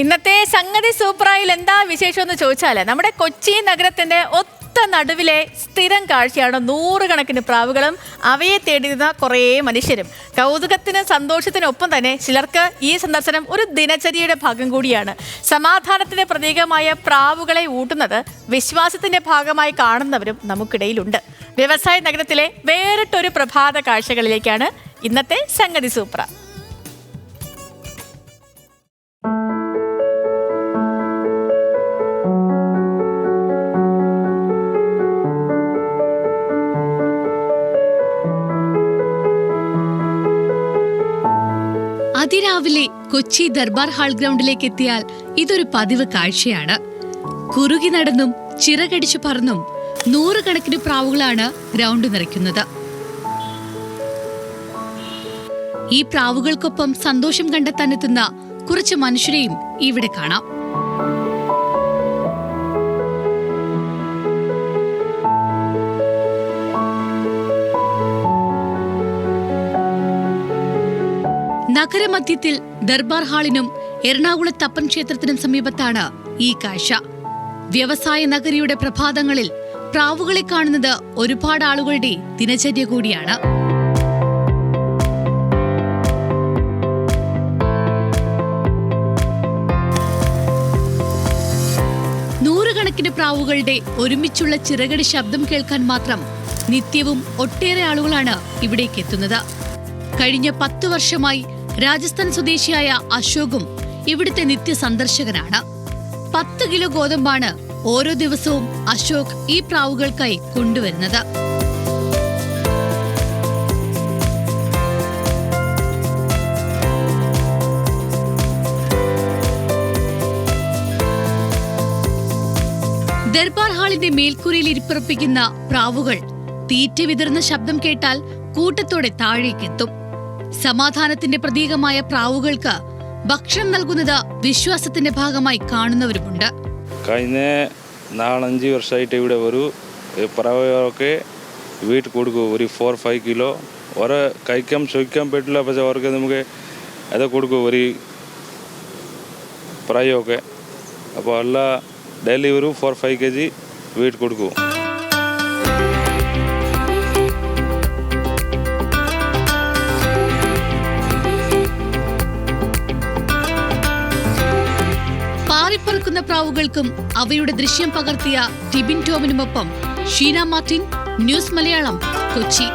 ഇന്നത്തെ സംഗതി സൂപ്പറായിൽ എന്താ വിശേഷം എന്ന് ചോദിച്ചാല് നമ്മുടെ കൊച്ചി നഗരത്തിന്റെ ഒത്ത നടുവിലെ സ്ഥിരം കാഴ്ചയാണ് നൂറുകണക്കിന് പ്രാവുകളും അവയെ തേടിയിരുന്ന കുറേ മനുഷ്യരും. കൗതുകത്തിനും സന്തോഷത്തിനൊപ്പം തന്നെ ചിലർക്ക് ഈ സന്ദർശനം ഒരു ദിനചര്യയുടെ ഭാഗം കൂടിയാണ്. സമാധാനത്തിന്റെ പ്രതീകമായ പ്രാവുകളെ ഊട്ടുന്നത് വിശ്വാസത്തിന്റെ ഭാഗമായി കാണുന്നവരും നമുക്കിടയിലുണ്ട്. വ്യവസായ നഗരത്തിലെ വേറിട്ടൊരു പ്രഭാത കാഴ്ചകളിലേക്കാണ് ഇന്നത്തെ സംഗതി സൂപ്പർ. അതിരാവിലെ കൊച്ചി ദർബാർ ഹാൾ ഗ്രൗണ്ടിലേക്ക് എത്തിയാൽ ഇതൊരു പതിവ് കാഴ്ചയാണ്. കുറുകി നടന്നും ചിറകടിച്ചു പറന്നും നൂറുകണക്കിന് പ്രാവുകളാണ് ഗ്രൗണ്ട് നിറയ്ക്കുന്നത്. ഈ പ്രാവുകൾക്കൊപ്പം സന്തോഷം കണ്ടെത്താനെത്തുന്ന കുറച്ച് മനുഷ്യരെയും ഇവിടെ കാണാം. നഗരമധ്യത്തിൽ ദർബാർ ഹാളിനും എറണാകുളത്തപ്പൻ ക്ഷേത്രത്തിനും സമീപത്താണ് ഈ കാഴ്ച. വ്യവസായ നഗരിയുടെ പ്രഭാതങ്ങളിൽ പ്രാവുകളെ കാണുന്നത് ഒരുപാട് ആളുകളുടെ ദിനചര്യ കൂടിയാണ്. നൂറുകണക്കിന് പ്രാവുകളുടെ ഒരുമിച്ചുള്ള ചിറകടി ശബ്ദം കേൾക്കാൻ മാത്രം നിത്യവും ഒട്ടേറെ ആളുകളാണ് ഇവിടേക്ക് എത്തുന്നത്. കഴിഞ്ഞ 10 വർഷമായി രാജസ്ഥാൻ സ്വദേശിയായ അശോകും ഇവിടുത്തെ നിത്യ സന്ദർശകനാണ്. 10 കിലോ ഗോതമ്പാണ് ഓരോ ദിവസവും അശോക് ഈ പ്രാവുകൾക്കായി കൊണ്ടുവരുന്നത്. ദർബാർ ഹാളിന്റെ മേൽക്കൂരയിൽ ഇരിപ്പുറപ്പിക്കുന്ന പ്രാവുകൾ തീറ്റ വിതറുന്ന ശബ്ദം കേട്ടാൽ കൂട്ടത്തോടെ താഴേക്കെത്തും. സമാധാനത്തിന്റെ പ്രതീകമായ പ്രാവുകൾക്ക് ഭക്ഷണം നൽകുന്നത് വിശ്വാസത്തിന്റെ ഭാഗമായി കാണുന്നവരുമുണ്ട്. കഴിഞ്ഞ 4-5 വർഷമായിട്ട് ഇവിടെ ഒരു പ്രാവുകളൊക്കെ വീട്ടിൽ കൊടുക്കും. ഒരു 4-5 കിലോ ഓരോ കഴിക്കാൻ പറ്റില്ല. പക്ഷെ അവർക്ക് നമുക്ക് അത് കൊടുക്കും ഒരു പ്രായമൊക്കെ. അപ്പോൾ എല്ലാ ഡെയിലി ഒരു 4-5 kg വീട്ടിൽ കൊടുക്കും. പാറിപ്പറക്കുന്ന പ്രാവുകൾക്കും അവയുടെ ദൃശ്യം പകർത്തിയ ടിബിൻ ടോമിനുമൊപ്പം ഷീന മാർട്ടിൻ, ന്യൂസ് മലയാളം, കൊച്ചി.